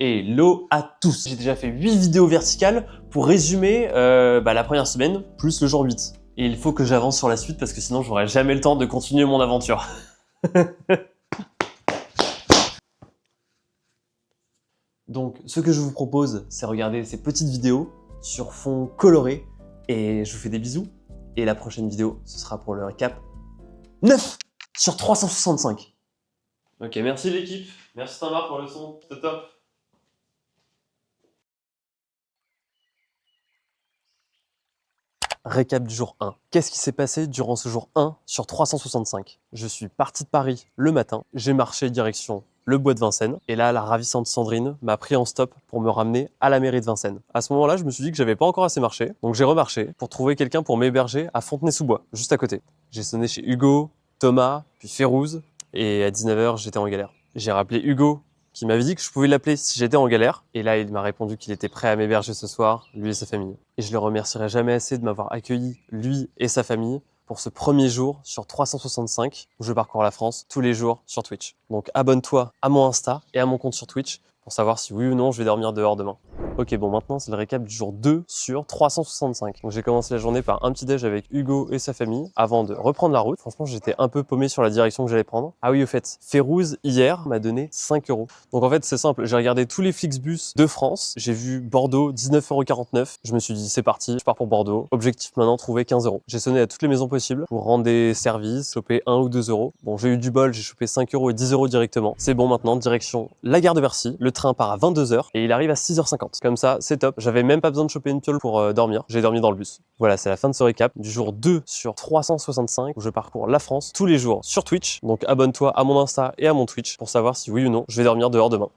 Hello à tous. J'ai déjà fait 8 vidéos verticales pour résumer la première semaine plus le jour 8. Et il faut que j'avance sur la suite parce que sinon j'aurai jamais le temps de continuer mon aventure. Donc ce que je vous propose, c'est regarder ces petites vidéos sur fond coloré. Et je vous fais des bisous. Et la prochaine vidéo, ce sera pour le récap 9 sur 365. Ok, merci l'équipe. Merci Tamar pour le son, c'était top. Récap du jour 1. Qu'est-ce qui s'est passé durant ce jour 1 sur 365? Je suis parti de Paris le matin, j'ai marché direction le bois de Vincennes, et là, la ravissante Sandrine m'a pris en stop pour me ramener à la mairie de Vincennes. À ce moment-là, je me suis dit que j'avais pas encore assez marché, donc j'ai remarché pour trouver quelqu'un pour m'héberger à Fontenay-sous-Bois, juste à côté. J'ai sonné chez Hugo, Thomas, puis Férouz, et à 19h, j'étais en galère. J'ai rappelé Hugo, qui m'avait dit que je pouvais l'appeler si j'étais en galère. Et là, il m'a répondu qu'il était prêt à m'héberger ce soir, lui et sa famille. Et je le remercierai jamais assez de m'avoir accueilli, lui et sa famille, pour ce premier jour sur 365 où je parcours la France tous les jours sur Twitch. Donc abonne-toi à mon Insta et à mon compte sur Twitch pour savoir si oui ou non je vais dormir dehors demain. Ok, bon, maintenant c'est le récap du jour 2 sur 365. Donc j'ai commencé la journée par un petit déj avec Hugo et sa famille avant de reprendre la route. Franchement, j'étais un peu paumé sur la direction que j'allais prendre. Ah oui, au fait, Férouz, hier, m'a donné 5 €. Donc en fait, c'est simple, j'ai regardé tous les Flixbus de France. J'ai vu Bordeaux, 19,49 €. Je me suis dit, c'est parti, je pars pour Bordeaux. Objectif maintenant, trouver 15 €. J'ai sonné à toutes les maisons possibles pour rendre des services, choper 1 ou 2 €. Bon, j'ai eu du bol, j'ai chopé 5 € et 10 € directement. C'est bon maintenant, direction la gare de Bercy. Le train part à 22 h et il arrive à 6h50. Comme ça, c'est top. J'avais même pas besoin de choper une piole pour dormir. J'ai dormi dans le bus. Voilà, c'est la fin de ce récap du jour 2 sur 365 où je parcours la France tous les jours sur Twitch. Donc abonne-toi à mon Insta et à mon Twitch pour savoir si oui ou non je vais dormir dehors demain.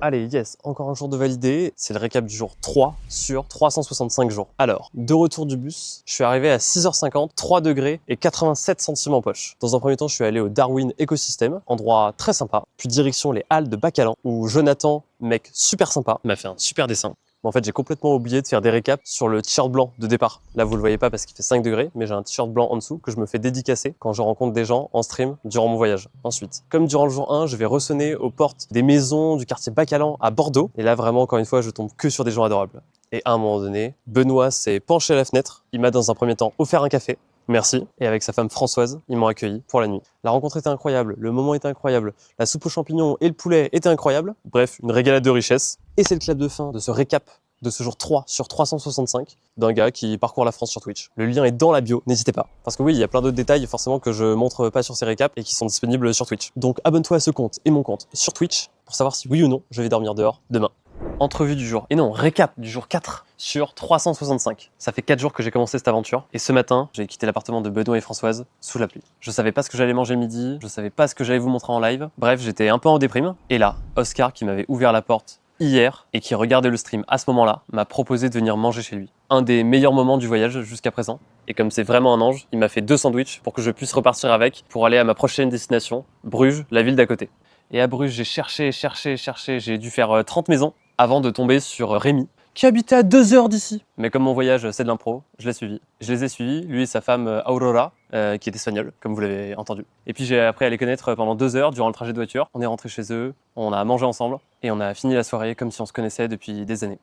Allez, yes, encore un jour de validé. C'est le récap du jour 3 sur 365 jours. Alors, de retour du bus, je suis arrivé à 6h50, 3 degrés et 87 centimes en poche. Dans un premier temps, je suis allé au Darwin Ecosystem, endroit très sympa. Puis direction les Halles de Bacalan, où Jonathan, mec super sympa, m'a fait un super dessin. Mais en fait, j'ai complètement oublié de faire des récaps sur le t-shirt blanc de départ. Là, vous le voyez pas parce qu'il fait 5 degrés, mais j'ai un t-shirt blanc en dessous que je me fais dédicacer quand je rencontre des gens en stream durant mon voyage. Ensuite, comme durant le jour 1, je vais ressonner aux portes des maisons du quartier Bacalan à Bordeaux. Et là, vraiment, encore une fois, je tombe que sur des gens adorables. Et à un moment donné, Benoît s'est penché à la fenêtre. Il m'a dans un premier temps offert un café. Merci. Et avec sa femme Françoise, ils m'ont accueilli pour la nuit. La rencontre était incroyable, le moment était incroyable, la soupe aux champignons et le poulet étaient incroyables. Bref, une régalade de richesse. Et c'est le clap de fin de ce récap de ce jour 3 sur 365 d'un gars qui parcourt la France sur Twitch. Le lien est dans la bio, n'hésitez pas. Parce que oui, il y a plein d'autres détails forcément que je montre pas sur ces récaps et qui sont disponibles sur Twitch. Donc abonne-toi à ce compte et mon compte sur Twitch pour savoir si oui ou non je vais dormir dehors demain. Entrevue du jour. Et non, récap du jour 4 sur 365. Ça fait 4 jours que j'ai commencé cette aventure. Et ce matin, j'ai quitté l'appartement de Benoît et Françoise sous la pluie. Je savais pas ce que j'allais manger midi, je savais pas ce que j'allais vous montrer en live. Bref, j'étais un peu en déprime. Et là, Oscar, qui m'avait ouvert la porte hier et qui regardait le stream à ce moment-là, m'a proposé de venir manger chez lui. Un des meilleurs moments du voyage jusqu'à présent. Et comme c'est vraiment un ange, il m'a fait 2 sandwichs pour que je puisse repartir avec pour aller à ma prochaine destination, Bruges, la ville d'à côté. Et à Bruges, j'ai cherché, j'ai dû faire 30 maisons avant de tomber sur Rémi, qui habitait à 2 heures d'ici. Mais comme mon voyage, c'est de l'impro, je l'ai suivi. Je les ai suivis, lui et sa femme Aurora, qui est espagnole, comme vous l'avez entendu. Et puis j'ai appris à les connaître pendant 2 heures durant le trajet de voiture. On est rentré chez eux, on a mangé ensemble, et on a fini la soirée comme si on se connaissait depuis des années.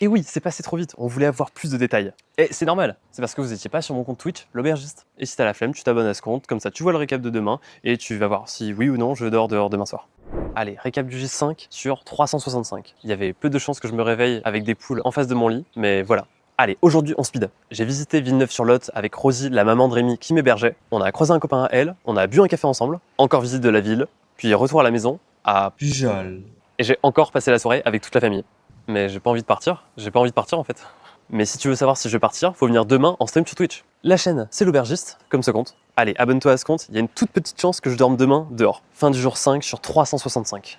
Et oui, c'est passé trop vite, on voulait avoir plus de détails. Et c'est normal, c'est parce que vous étiez pas sur mon compte Twitch, l'aubergiste. Et si t'as la flemme, tu t'abonnes à ce compte, comme ça tu vois le récap de demain, et tu vas voir si oui ou non je dors dehors demain soir. Allez, récap du J5 sur 365. Il y avait peu de chances que je me réveille avec des poules en face de mon lit, mais voilà. Allez, aujourd'hui en speed. J'ai visité Villeneuve-sur-Lot avec Rosie, la maman de Rémi qui m'hébergeait. On a croisé un copain à elle, on a bu un café ensemble, encore visite de la ville, puis retour à la maison, à Pujol. Et j'ai encore passé la soirée avec toute la famille. Mais j'ai pas envie de partir en fait. Mais si tu veux savoir si je vais partir, faut venir demain en stream sur Twitch. La chaîne, c'est l'aubergiste, comme ce compte. Allez, abonne-toi à ce compte, il y a une toute petite chance que je dorme demain dehors. Fin du jour 5 sur 365.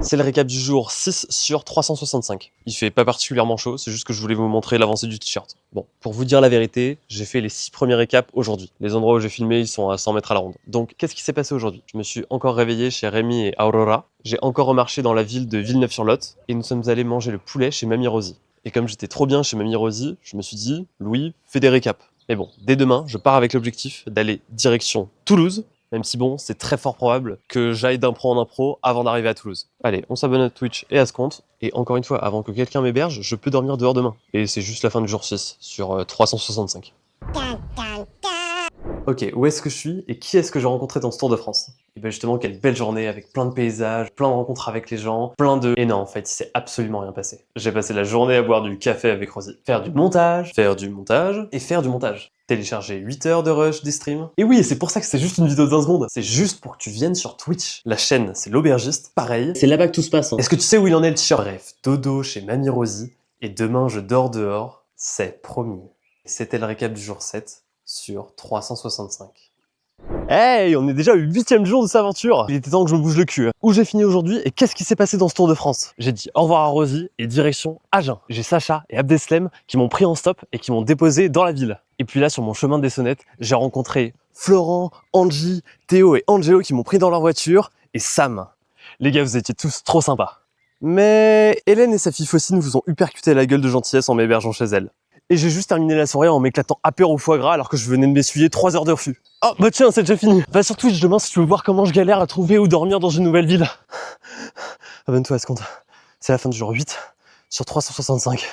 C'est le récap du jour 6 sur 365. Il fait pas particulièrement chaud, c'est juste que je voulais vous montrer l'avancée du t-shirt. Bon, pour vous dire la vérité, j'ai fait les 6 premiers récaps aujourd'hui. Les endroits où j'ai filmé, ils sont à 100 mètres à la ronde. Donc, qu'est-ce qui s'est passé aujourd'hui? Je me suis encore réveillé chez Rémi et Aurora. J'ai encore remarché dans la ville de Villeneuve-sur-Lot et nous sommes allés manger le poulet chez Mamie Rosie. Et comme j'étais trop bien chez Mamie Rosie, je me suis dit, Louis, fais des récaps. Mais bon, dès demain, je pars avec l'objectif d'aller direction Toulouse Même si bon, c'est très fort probable que j'aille d'impro en impro avant d'arriver à Toulouse. Allez, on s'abonne à Twitch et à ce compte. Et encore une fois, avant que quelqu'un m'héberge, je peux dormir dehors demain. Et c'est juste la fin du jour 6 sur 365. Ok, où est-ce que je suis et qui est-ce que j'ai rencontré dans ce Tour de France? Et bien justement, quelle belle journée avec plein de paysages, plein de rencontres avec les gens, plein de... Et non, en fait, il s'est absolument rien passé. J'ai passé la journée à boire du café avec Rosie, faire du montage et faire du montage. Télécharger 8 heures de rush des streams. Et oui, c'est pour ça que c'est juste une vidéo de 20 secondes. C'est juste pour que tu viennes sur Twitch. La chaîne, c'est l'aubergiste. Pareil. C'est là-bas que tout se passe. Est-ce que tu sais où il en est le t-shirt? Bref, dodo chez Mamie Rosie. Et demain, je dors dehors. C'est promis. C'était le récap du jour 7 sur 365. Hey, on est déjà au 8e jour de cette aventure. Il était temps que je me bouge le cul. Où j'ai fini aujourd'hui et qu'est-ce qui s'est passé dans ce Tour de France? J'ai dit au revoir à Rosie et direction Agen. J'ai Sacha et Abdeslem qui m'ont pris en stop et qui m'ont déposé dans la ville. Et puis là, sur mon chemin des Sonnettes, j'ai rencontré Florent, Angie, Théo et Angelo qui m'ont pris dans leur voiture et Sam. Les gars, vous étiez tous trop sympas. Mais Hélène et sa fille Faucine vous ont uppercuté la gueule de gentillesse en m'hébergeant chez elle. Et j'ai juste terminé la soirée en m'éclatant apéro au foie gras alors que je venais de m'essuyer 3 heures de refus. Oh bah tiens, c'est déjà fini. Va sur Twitch demain si tu veux voir comment je galère à trouver où dormir dans une nouvelle ville. Abonne-toi à ce compte. C'est la fin du jour 8 sur 365.